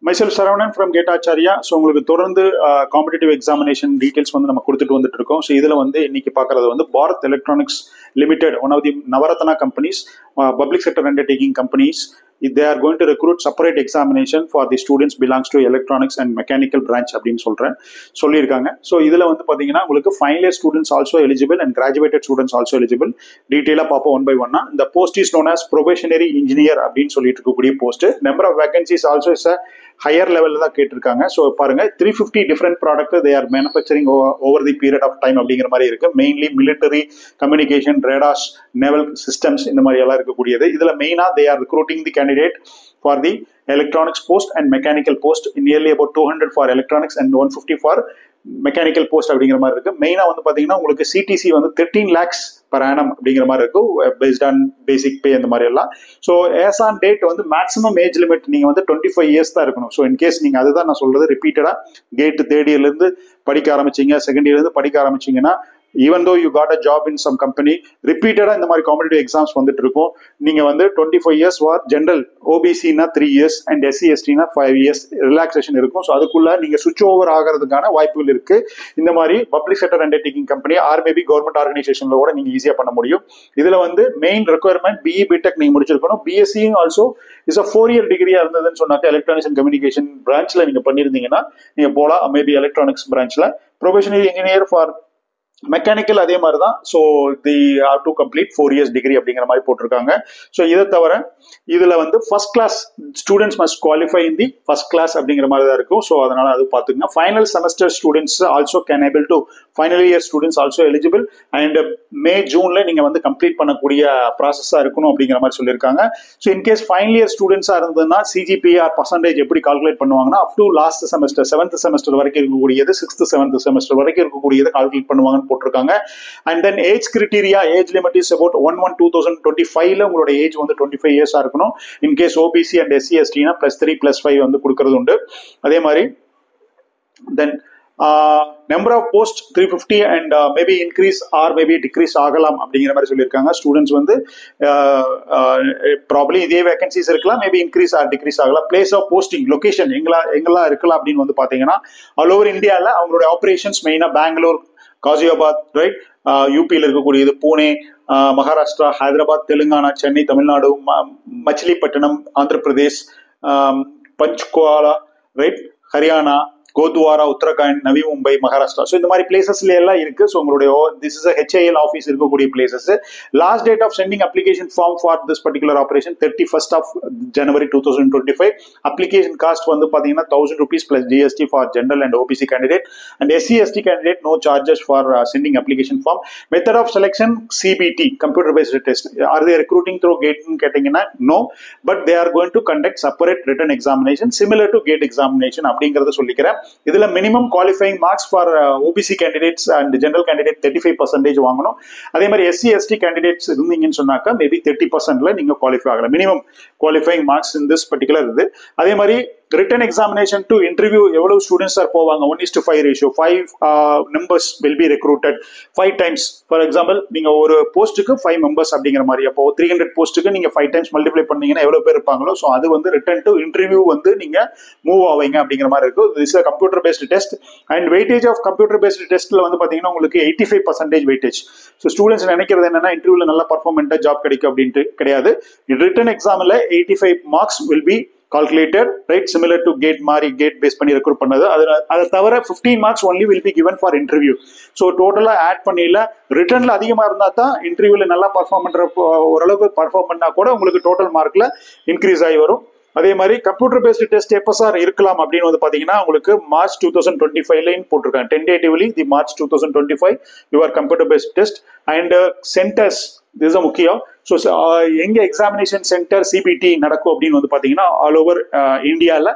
Myself Saravanan from Gate Acharya. So உங்களுக்கு தொடர்ந்து competitive examination details வந்து நம்ம கொடுத்துட்டு வந்துட்டு இருக்கோம். ஸோ இதில் வந்து இன்னைக்கு பார்க்கறது வந்து Bharat electronics limited, one of the Navratna companies, public sector undertaking companies. They are going to recruit separate examination for the students belongs to electronics and mechanical branch அப்படின்னு சொல்லியிருக்காங்க. ஸோ இதில் வந்து பார்த்தீங்கன்னா உங்களுக்கு final year students also eligible and graduated students also eligible. டீட்டெயிலாக பார்ப்போம் one by ஒன்னா. இந்த post is known as probationary engineer அப்படின்னு சொல்லிட்டு இருக்கக்கூடிய post. Number of vacancies also is higher லெவலில் தான் கேட்டிருக்காங்க. ஸோ பாருங்க 350 different product they are manufacturing over the period of time அப்படிங்கிற மாதிரி இருக்கு. Mainly military, communication, radars, naval systems இந்த மாதிரி எல்லாம் இருக்கக்கூடியது. இதில் மெயினாக they are ரிக்ரூட்டிங் the candidate for the electronics post and mechanical post, nearly about 200 for electronics and 150 for mechanical post அப்படிங்கிற மாதிரி இருக்கு. மெயினா வந்து பாத்தீங்கன்னா உங்களுக்கு சிடிசி வந்து 13 lakhs per annum அப்படிங்கிற மாதிரி இருக்கும், பேஸ்ட் ஆன் பேசிக் பே இந்த மாதிரி எல்லாம். ஸோ ஏஸ் ஆன் டேட் வந்து மேக்ஸிமம் ஏஜ் லிமிட் நீங்க வந்து 25 years தான் இருக்கணும். ஸோ இன்கேஸ் நீங்க அதுதான் நான் சொல்றது, ரிப்பீட்டடா கேட் தேர்ட் இயர்ல இருந்து படிக்க ஆரம்பிச்சீங்க, செகண்ட் இயர்ல இருந்து படிக்க ஆரம்பிச்சீங்கன்னா, even though you got a job in some company, repeated இந்த மாதிரி காம்படிட்டிவ் எக்ஸாம்ஸ் வந்துட்டு இருக்கும். நீங்க வந்து 25 years ஃபார் ஜென்ரல், ஓபிசினா 3 years அண்ட் எஸ்சி எஸ்டினா 5 years ரிலாக்ஸேஷன் இருக்கும். ஸோ அதுக்குள்ள நீங்க சுவிட்ச் ஓவர் ஆகிறதுக்கான வாய்ப்புகள் இருக்கு. இந்த மாதிரி public sector undertaking company or maybe government ஆர்கனைசேஷன்ல கூட நீங்க ஈஸியா பண்ண முடியும். இதுல வந்து மெயின் ரெக்குயர்மெண்ட் பிஇ பிடெக் நீங்க முடிச்சிருக்கணும். பிஎஸ்சியும் ஆல்சோ இஸ் 4 year டிகிரியா இருந்ததுன்னு சொன்னாக்க எலக்ட்ரானிக்ஸ் அண்ட் கம்யூனிகேஷன் பிரான்ச்ல நீங்க பண்ணிருந்தீங்கன்னா நீங்க போலாம். மேபி எலக்ட்ரானிக்ஸ் பிரான்ச்ல ப்ரொபேஷனரி இன்ஜினியர் ஃபார் மெக்கானிக்கல் அதே மாதிரி தான். So they are to complete 4 years degree அப்படிங்கிற மாதிரி போட்டிருக்காங்க. ஸோ இதை தவிர இதுல வந்து first class students must qualify in the first class அப்படிங்கிற மாதிரி தான் இருக்கும். ஸோ அதனால அது பார்த்துக்கங்க. Final semester students also can able to, final year students also eligible. And May ஜூன்ல நீங்க வந்து கம்ப்ளீட் பண்ணக்கூடிய ப்ராசஸா இருக்கணும் அப்படிங்கிற மாதிரி சொல்லியிருக்காங்க. ஸோ இன்கேஸ் ஃபைனல் இயர் ஸ்டூடெண்ட்ஸா இருந்ததுன்னா சிஜிபிஆர் பர்சன்டேஜ் எப்படி கால்குலேட் பண்ணுவாங்கன்னா, up to last semester 7th semester வரைக்கும் இருக்கக்கூடியது, 6th 7th செமஸ்டர் வரைக்கும் இருக்கக்கூடியது கால்குலேட் பண்ணுவாங்க போட்டிருக்காங்க. And then age criteria, age limit is about 1/1/2025 உங்களோட ஏஜ் வந்து 25 years இருக்கணும். இன்கேஸ் ஓபிசி அண்ட் எஸ்சி எஸ்டினா +3+5 வந்து கொடுக்கறது உண்டு. அதே மாதிரி then number of post 350 and maybe increase or maybe decrease ஆகலாம் அப்படிங்கிற மாதிரி சொல்லியிருக்காங்க. ஸ்டூடெண்ட்ஸ் வந்து ப்ராப்ளி இதே வேகன்சிஸ் இருக்கலாம், மேபி இன்க்ரீஸ் ஆர் டிக்ரீஸ் ஆகலாம். பிளேஸ் ஆஃப் போஸ்டிங் லொகேஷன் எங்கெல்லாம் இருக்கலாம் அப்படின்னு வந்து பாத்தீங்கன்னா, ஆல் ஓவர் இந்தியாவில் அவங்களுடைய ஆப்ரேஷன்ஸ் மெயினா பெங்களூர், காசியாபாத், ரைட், யூபியில் இருக்கக்கூடியது பூனே, மகாராஷ்டிரா, ஹைதராபாத், தெலுங்கானா, சென்னை, தமிழ்நாடு, மச்சிலிப்பட்டினம், ஆந்திர பிரதேஷ், பஞ்ச்குவாலா, ரைட், ஹரியானா, கோத்வாரா, உத்தரகாண்ட், நவி மும்பை, மகாராஷ்டிரா. ஸோ இந்த மாதிரி பிளேசஸ்ல எல்லாம் இருக்கு. ஸோ உங்களுடைய திஸ் இஸ் HAL ஆஃபீஸ் இருக்கக்கூடிய places. Last date of sending application form for this particular operation 31st of January 2025. Application cost வந்து பாத்தீங்கன்னா 1000 rupees plus GST for general and OBC candidate and SC ST candidate no charges for sending application form. Method of selection CBT, computer based test. Are they recruiting through கேட்னு கேட்டீங்கன்னா no, but they are going to conduct separate written examination similar to GATE examination அப்படிங்கறத சொல்லிக்கிறேன். இதுல minimum qualifying marks for OBC candidates and general candidate 35% வாங்கணும். அதே மாதிரி SC ST candidates இருந்தீங்கன்னு சொன்னாக்கா மேபி 30%ல நீங்க குவாலிஃபை ஆகலாம். Minimum qualifying marks in this particular இது. அதே மாதிரி ரிட்டன் எக்ஸாமினேஷன் டு இன்டர்வியூ எவ்வளவு ஸ்டூடெண்ட்ஸ் சார் போவாங்க? 1:5 ratio. 5 members will be recruited 5 times. For example நீங்க ஒரு போஸ்ட்டுக்கு 5 members அப்படிங்கிற மாதிரி, அப்போ 300 போஸ்ட்டுக்கு நீங்க 5 times மல்டிப்ளை பண்ணீங்கன்னா எவ்வளவு பேர் இருப்பாங்களோ, ஸோ அது வந்து ரிட்டன் டு இன்டர்வியூ வந்து நீங்க மூவ் ஆவீங்க அப்படிங்கிற மாதிரி இருக்கும். This is computer based test and weightage of computer based டெஸ்ட்ல வந்து பாத்தீங்கன்னா உங்களுக்கு 85% வெயிட்டேஜ். ஸோ ஸ்டூடெண்ட்ஸ் நினைக்கிறது என்னன்னா இன்டர்வியூல நல்லா பர்ஃபார்மெண்டா ஜாப் கிடைக்கும் அப்படின்ட்டு கிடையாது. ரிட்டன் எக்ஸாம்ல 85 marks will be calculated, right, similar to gate மாதிரி கேட் பேஸ் பண்ணி ரெக்ரூட் பண்ணது. அதை தவிர 15 marks only will be given for interview. So டோட்டலா ஆட் பண்ணில ரிட்டர்ன்ல அதிகமா இருந்தா தான் இன்டர்வியூல நல்லா பர்ஃபார்ம் பண்ற, ஓரளவுக்கு பர்ஃபார்ம் பண்ணா கூட உங்களுக்கு டோட்டல் மார்க்ல இன்க்ரீஸ் ஆகி வரும். அதே மாதிரி கம்ப்யூட்டர் பேஸ்ட் டெஸ்ட் எப்போ சார் இருக்கலாம் அப்படின்னு வந்து பாத்தீங்கன்னா உங்களுக்கு March 2025 போட்டிருக்காங்க. Tentatively the March 2025 your computer based test and centres, this is முக்கியம். ஸோ எங்க எக்ஸாமினேஷன் சென்டர் CBT நடக்கும் அப்படின்னு வந்து பாத்தீங்கன்னா ஆல் ஓவர் இந்தியாவில்.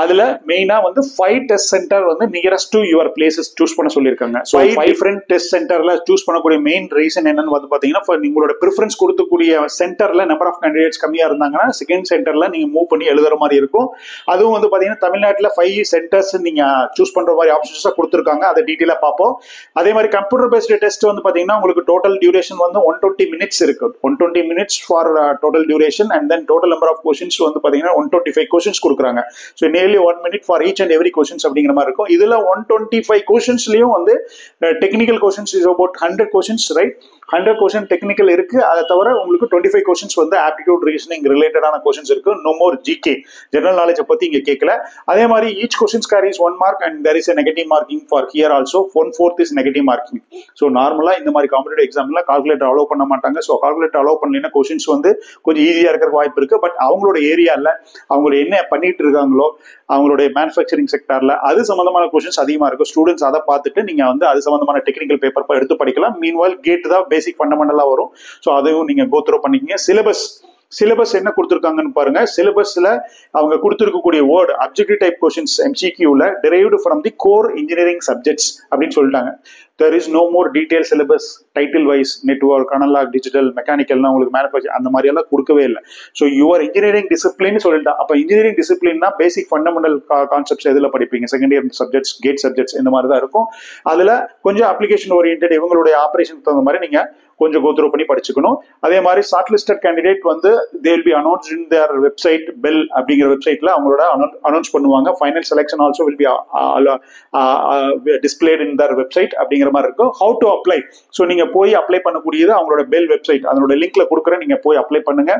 அதுல மெயினா வந்து 5 டெஸ்ட் சென்டர் வந்து nearest to your places choose பண்ண சொல்லியிருக்காங்க. ஸோ 5 டிஃபரெண்ட் டெஸ்ட் சென்டர்ல சூஸ் பண்ணக்கூடிய மெயின் ரீசன் என்னன்னு வந்து பாத்தீங்கன்னா, உங்களோட ப்ரிஃபரன்ஸ் கொடுக்கக்கூடிய சென்டர்ல நம்பர் ஆஃப் கேண்டிடேட்ஸ் கம்மியா இருந்தாங்கன்னா செகண்ட் சென்டர்ல நீங்க மூவ் பண்ணி எழுதுற மாதிரி இருக்கும். அதுவும் வந்து பாத்தீங்கன்னா தமிழ்நாட்டில் 5 சென்டர்ஸ் நீங்க சூஸ் பண்ற மாதிரி ஆப்ஷன்ஸா கொடுத்துருக்காங்க. அதை டீட்டெயிலா பார்ப்போம். அதே மாதிரி கம்ப்யூட்டர் பேஸ்ட் டெஸ்ட் வந்து பாத்தீங்கன்னா உங்களுக்கு டோட்டல் டியூரேஷன் வந்து 120 minutes இருக்கு. 120 minutes for total duration and then total number of questions வந்து பாத்தீங்கன்னா 125 கொஸ்டின்ஸ் கொடுக்குறாங்க. So barely 1 minute for each and every questions அப்படிங்கிற மாதிரி இருக்கும். இதுல 125 questions-லயும் வந்து technical questions is about 100 questions, right? 100 question technical இருக்கு. அதை தவிர உங்களுக்கு 25 questions வந்து ஆப்டிடியூட் ரீசனிங் ரிலேட்டடான questions இருக்கு. No more GK general knowledge பத்தி இங்க கேட்கல. அதே மாதிரி each questions carries 1 mark and there is a negative marking for here also. 1/4 is negative marking. So நார்மலா இந்த மாதிரி காம்படிட்டிவ் எக்ஸாம்ல கால்குலேட்டர் அலோவ் பண்ண மாட்டாங்க. ஸோ கால்குலேட்டர் அலோவ் பண்ணலைன்னா கொஸ்டின்ஸ் வந்து கொஞ்சம் ஈஸியா இருக்கிற வாய்ப்பு இருக்கு. பட் அவங்களோட ஏரியால அவங்க என்ன பண்ணிட்டு இருக்காங்களோ அவங்களுடைய மேனுஃபேக்சரிங் செக்டார்ல அது சம்பந்தமான கொஸ்டின்ஸ் அதிகமா இருக்கும். ஸ்டூடெண்ட்ஸ் அதை பார்த்துட்டு நீங்க வந்து அது சம்பந்தமான டெக்னிக்கல் பேப்பர் எடுத்து படிக்கலாம். மீன்வால் கேட் தான் பேசிக் ஃபண்டமெண்டலா வரும். ஸோ அதையும் நீங்க கோ த்ரூ பண்ணிக்கங்க. சிலபஸ் என்ன கொடுத்துருக்காங்கன்னு பாருங்க. சிலபஸ்ல அவங்க கொடுத்துருக்கக்கூடிய வேர்டு அப்ஜெக்டிவ் டைப் கொஸ்டின்ஸ் MCQல derived from the core engineering subjects அப்படின்னு சொல்லிட்டாங்க. there is no more detailed syllabus title wise network analog digital mechanical உங்களுக்கு மேனுஃபேக்சர் அந்த மாதிரி எல்லாம் கொடுக்கவே இல்லை. ஸோ யுவர் இன்ஜினியரிங் டிசிப்ளின் சொல்லிட்டா. அப்ப இன்ஜினியரிங் டிசிப்ளின்னா பேசிக் ஃபண்டமெண்டல் கான்செப்ட்ஸ் எதுல படிப்பீங்க? Second year subjects, GATE subjects இந்த மாதிரி தான் இருக்கும். அதுல கொஞ்சம் அப்ளிகேஷன் ஓரியன்டட் இவங்களுடைய ஆபரேஷன் தகுந்த மாதிரி நீங்க கொஞ்சம் கோத்ரூ பண்ணி படிச்சுக்கணும். அதே மாதிரி ஷார்ட் லிஸ்டட் கேண்டிடேட் வந்து they will be announced in their website bell அப்படிங்கிற வெப்சைட்ல அவங்களோட அனௌன்ஸ் பண்ணுவாங்க. Final selection also will be displayed in their website அப்படிங்கிற மாதிரி இருக்கும். how to apply, ஸோ நீங்க போய் அப்ளை பண்ணக்கூடியது அவங்களோட பெல் வெப்சைட் அதனோட லிங்க்ல கொடுக்குறேன். நீங்க போய் அப்ளை பண்ணுங்க.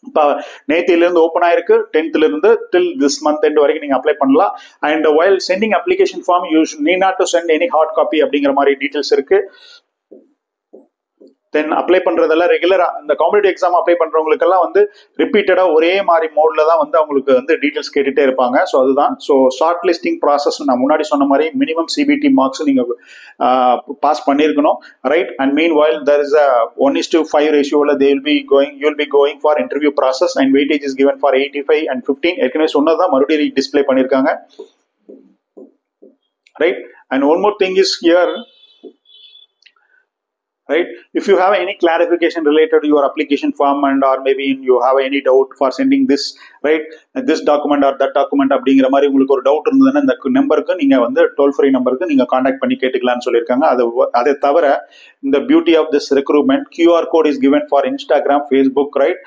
இப்போ நேத்தில இருந்து ஓப்பன் ஆயிருக்கு. 10th இருந்து till this month end வரைக்கும் நீங்க அப்ளை பண்ணலாம். And while sending application form you need not to send any hard copy அப்படிங்கிற மாதிரி டீடைல்ஸ் இருக்கு. தென் அப்ளை பண்றதெல்லாம் ரெகுலரா இந்த காம்படிட்டிவ் எக்ஸாம் அப்ளை பண்றவங்களுக்கெல்லாம் வந்து ரிப்பீட்டடா ஒரே மாதிரி மோட்ல தான் வந்து அவங்களுக்கு வந்து டீடைல்ஸ் கேட்டுட்டே இருப்பாங்க. ஸோ அதுதான். ஸோ ஷார்ட் லிஸ்டிங் ப்ராசஸ் நான் முன்னாடி சொன்ன மாதிரி மினிமம் CBT மார்க்ஸ் நீங்க பாஸ் பண்ணிருக்கணும், right? And mean while there is a 1:5 ரேஷியோல you will be going for interview process and weightage is given for 85 and 15. ஏற்கனவே சொன்னதான் மறுபடியும் டிஸ்பிளே பண்ணிருக்காங்க, right? And one more thing is here, right? If you have any clarification related to your application form and or maybe you have any doubt for sending this, right, this document or that document அப்படிங்கிற மாதிரி உங்களுக்கு ஒரு doubt இருந்ததுன்னா இந்த நம்பருக்கு நீங்க வந்து toll free நம்பருக்கு நீங்க கான்டாக்ட் பண்ணி கேட்டுக்கலாம்னு சொல்லியிருக்காங்க. அதை தவிர இந்த beauty of this recruitment QR code is given for Instagram, Facebook, right,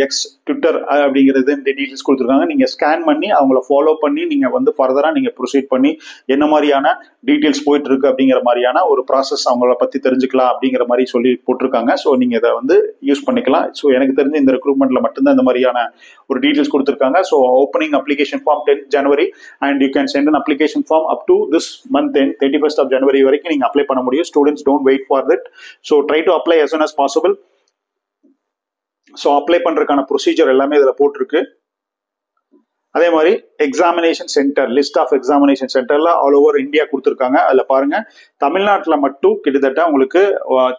X, Twitter அப்படிங்கிறது இந்த டீடைல்ஸ் கொடுத்துருக்காங்க. நீங்க ஸ்கேன் பண்ணி அவங்கள ஃபாலோ பண்ணி நீங்க வந்து ஃபர்தரா நீங்க ப்ரொசீட் பண்ணி என்ன மாதிரியான டீடைல்ஸ் போயிட்டு இருக்கு அப்படிங்கிற மாதிரியான ஒரு ப்ராசஸ் அவங்கள பத்தி தெரிஞ்சுக்கலாம் அப்படிங்கிற மாதிரி சொல்லி போட்டிருக்காங்க. ஸோ நீங்க இதை வந்து யூஸ் பண்ணிக்கலாம். ஸோ எனக்கு தெரிஞ்ச இந்த ரெக்ரூட்மெண்ட்ல மட்டும்தான் இந்த மாதிரியான ஒரு டீடைல்ஸ் கொடுத்துருக்காங்க. So opening application form 10th January and you can send an application form up to this month end 31st of January வரைக்கும் நீங்க அப்ளை பண்ண முடியும். Students don't wait for that. So try to apply as soon as possible. So apply பண்றதுக்கான procedure எல்லாமே இதுல போட்டிருக்கு. அதே மாதிரி examination centre, list of examination சென்டர்ல ஆல் ஓவர் இந்தியா கொடுத்துருக்காங்க. அதுல பாருங்க தமிழ்நாட்டில் மட்டும் கிட்டத்தட்ட உங்களுக்கு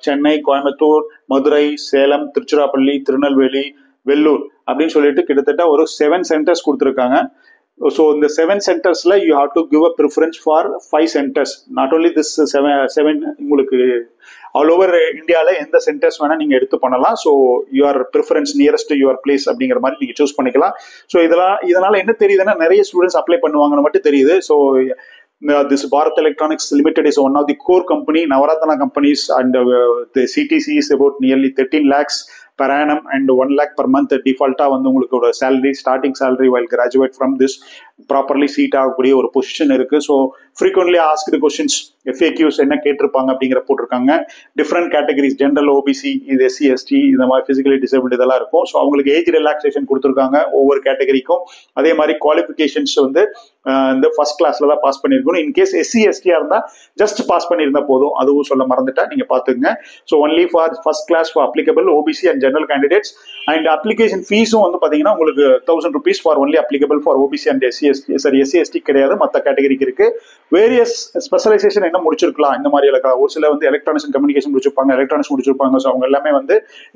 சென்னை, கோயம்புத்தூர், மதுரை, சேலம், திருச்சிராப்பள்ளி, திருநெல்வேலி, வெள்ளூர் அப்படின்னு சொல்லிட்டு கிட்டத்தட்ட ஒரு 7 centers கொடுத்துருக்காங்க. ஸோ இந்த 7 centersல you have to give a preference for 5 centers. Not only this 7 உங்களுக்கு ஆல் ஓவர் இந்தியாவில் எந்த சென்டர்ஸ் வேணா நீங்க எடுத்து பண்ணலாம். So your preference nearest your place அப்படிங்கிற மாதிரி நீங்க சூஸ் பண்ணிக்கலாம். ஸோ இதனால என்ன தெரியுதுன்னா நிறைய ஸ்டூடெண்ட்ஸ் அப்ளை பண்ணுவாங்கன்னு மட்டும் தெரியுது. So this Bharat Electronics Limited is one of the core company, Navaratna companies, and the CTC is about nearly 13 lakhs per annum and 1 lakh per month default வந்து உங்களுக்கு salary, starting salary while graduate from this properly seat ஆகக்கூடிய ஒரு position இருக்கு. So frequently asked questions FAQs என்ன கேட்டிருப்பாங்க அப்படிங்கிற போட்டிருக்காங்க. Different categories, general, OBC, இது SC ST இந்த மாதிரி பிசிக்கலி டிசபிலிட்டி இதெல்லாம் இருக்கும். ஸோ அவங்களுக்கு ஏஜ் ரிலாக்ஸேஷன் கொடுத்துருக்காங்க ஒவ்வொரு கேட்டகரிக்கும். அதே மாதிரி குவாலிஃபிகேஷன்ஸ் வந்து இந்த ஃபர்ஸ்ட் கிளாஸ்ல தான் பாஸ் பண்ணிருக்கணும். இன்கேஸ் SC ST இருந்தா ஜஸ்ட் பாஸ் பண்ணியிருந்தா போதும், அதுவும் சொல்ல மறந்துட்டா நீங்க பாத்துங்க. So only for first class for applicable OBC and general candidates. And application ஃபீஸும் வந்து பாத்தீங்கன்னா உங்களுக்கு 1000 rupees for only applicable for OBC and SC SC கிடையாது, மற்ற கேட்டகரிக்கு இருக்கு. வேரியஸ் ஸ்பெஷலைசேஷன் என்ன முடிச்சிருக்கலாம் இந்த மாதிரி ஒரு சில வந்து எலக்ட்ரானிக்ஸ் அண்ட் கம்யூனிகேஷன் முடிச்சிருப்பாங்க, எலக்ட்ரானிக்ஸ் முடிச்சிருப்பாங்க. ஸோ அவங்க எல்லாமே வந்து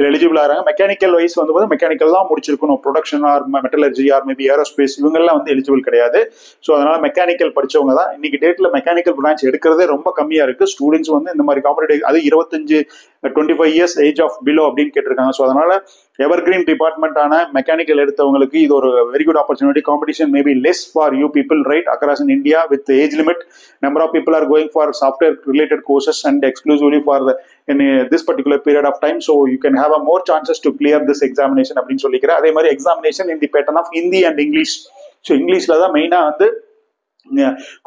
எலிஜிபிள் ஆகிறாங்க. மெக்கானிக்கல் வைஸ் வந்து மெக்கானிக்கல் தான் முடிச்சிருக்கணும். Production R metallurgy or maybe aerospace இவங்கெல்லாம் வந்து எலிஜிபிள் கிடையாது. ஸோ அதனால மெக்கானிக்கல் படிச்சவங்க தான். இன்னைக்கு டேட்ல மெக்கானிக்கல் பிரான்ச் எடுக்கிறதே ரொம்ப கம்மியா இருக்கு. ஸ்டூடெண்ட்ஸ் வந்து இந்த மாதிரி காம்படிட்டிவ் அது 25 years ஏஜ் ஆஃப் பிலோ அப்படின்னு கேட்டிருக்காங்க. ஸோ அதனால எவர்கிரீன் டிபார்ட்மெண்டான மெக்கானிக்கல் எடுத்தவங்களுக்கு இது ஒரு very good opportunity. Competition maybe less for you people, right, across in India with age limit. Number of people are going for software related courses and exclusively for this particular period of time. So you can have a more chances to clear this examination அப்படின்னு சொல்லிக்கிறேன். அதே மாதிரி examination in the pattern of Hindi and English. So இங்கிலீஷில் தான் மெயினாக வந்து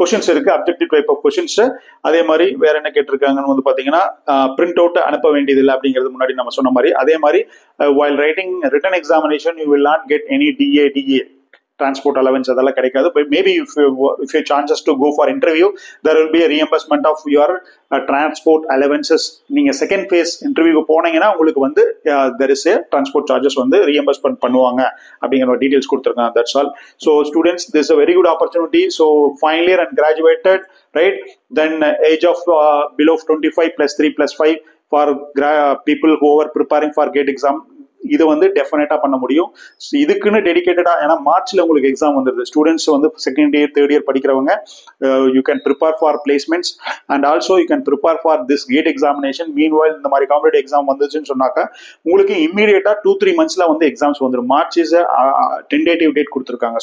questions இருக்கு, objective type of questions. அதே மாதிரி வேற என்ன கேட்டிருக்காங்கன்னு வந்து பாத்தீங்கன்னா பிரிண்ட் அவுட் அனுப்ப வேண்டியதில்லை அப்படிங்கிறது முன்னாடி நம்ம சொன்ன மாதிரி. அதே மாதிரி while writing written examination you will not get any DA transport allowance அதெல்லாம் கிடைக்காது. But maybe if you chances to go for interview there will be a reimbursement of your transport allowances. நீங்க செகண்ட் ஃபேஸ் இன்டர்வியூக்கு போனீங்கன்னா உங்களுக்கு வந்து there is a transport charges வந்து reimbursement பண்ணுவாங்க அப்படிங்கிற டீடைல்ஸ் கொடுத்துருக்காங்க. That's all. So students, this is a very good opportunity. So final year and graduated, right? Then age of below 25 plus 3 plus 5 for people who are preparing for GATE exam. இது வந்து டெஃபினட்டா பண்ண முடியும். இதுக்குன்னு டெடிகேட்டடா, ஏன்னா மார்ச்ல உங்களுக்கு எக்ஸாம் வந்துருது. ஸ்டூடெண்ட்ஸ் வந்து செகண்ட் இயர் தேர்ட் இயர் படிக்கிறவங்க you can prepare for placements and also you can prepare for this GATE examination. Meanwhile இந்த மாதிரி காம்படிட்டிவ் எக்ஸாம் வந்துச்சுன்னு சொன்னாக்கா உங்களுக்கு இம்மீடியட்டா 2-3 monthsல வந்து எக்ஸாம்ஸ் வந்துடும். மார்ச் இஸ் டென்டேட்டிவ் டேட் கொடுத்துருக்காங்க.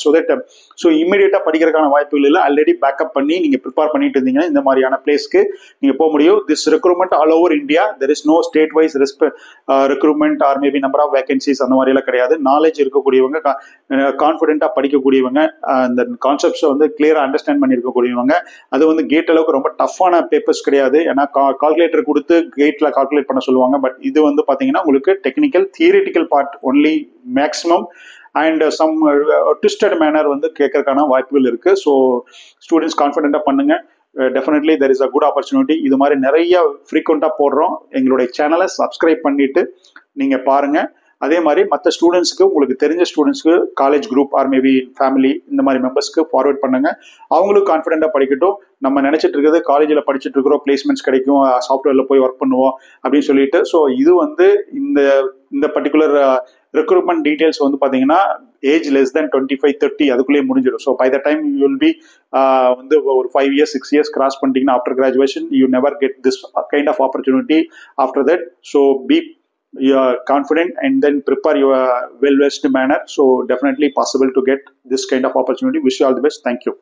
ஸோ இம்மீடியட்டா படிக்கிறதுக்கான வாய்ப்புகள் இல்லை. ஆல்ரெடி பேக்கப் பண்ணி நீங்க ப்ரிப்பேர் பண்ணிட்டு இருந்தீங்கன்னா இந்த மாதிரியான பிளேஸ்க்கு நீங்க போக முடியும். This recruitment all over India. There is no state wise recruitment or maybe number of vacancies அந்த மாதிரி எல்லாம் கிடையாது. நாலேஜ் இருக்கக்கூடியவங்க, கான்பிடென்டா படிக்கக்கூடியவங்க, அந்த கான்செப்ட்ஸை வந்து கிளியரா அண்டர்ஸ்டாண்ட் பண்ணிருக்கக்கூடியவங்க. அது வந்து கேட் அளவுக்கு ரொம்ப டஃப்பான பேப்பர்ஸ் கிடையாது. ஏன்னா கால்குலேட்டர் கொடுத்து கேட்ல கால்குலேட் பண்ண சொல்லுவாங்க. பட் இது வந்து பாத்தீங்கன்னா உங்களுக்கு technical theoretical part only maximum and some twisted manner வந்து கேட்கறதுக்கான வாய்ப்புகள் இருக்கு. ஸோ ஸ்டூடெண்ட்ஸ் கான்ஃபிடென்ட்டா பண்ணுங்க. Definitely there is a good opportunity. இது மாதிரி நிறைய ஃப்ரீக்வெண்டா போடுறோம். எங்களுடைய சேனலை சப்ஸ்கிரைப் பண்ணிட்டு நீங்க பாருங்க. அதே மாதிரி மற்ற ஸ்டூடெண்ட்ஸ்க்கு, உங்களுக்கு தெரிஞ்ச ஸ்டூடெண்ட்ஸ்க்கு, college group or maybe family இந்த மாதிரி மெம்பர்ஸ்க்கு ஃபார்வர்ட் பண்ணுங்க. அவங்களும் கான்ஃபிடென்ட்டா படிக்கட்டும். நம்ம நினைச்சிட்டு இருக்கிறது காலேஜில் படிச்சுட்டு இருக்கிறோம், பிளேஸ்மெண்ட்ஸ் கிடைக்கும், சாஃப்ட்வேர்ல போய் ஒர்க் பண்ணுவோம் அப்படின்னு சொல்லிட்டு. ஸோ இது வந்து இந்த பர்டிகுலர் ரெக்ரூட்மெண்ட் டீடைல்ஸ் வந்து பாத்தீங்கன்னா ஏஜ் லெஸ் தென் 25-30 அதுக்குள்ளேயே முடிஞ்சிடும். So by the time you will be வந்து ஒரு 5 years 6 years கிராஸ் பண்ணிட்டீங்கன்னா after graduation you never get this kind of opportunity after that. So be confident and then prepare your well-versed manner. So definitely possible to get this kind of opportunity. Wish you all the best. Thank you.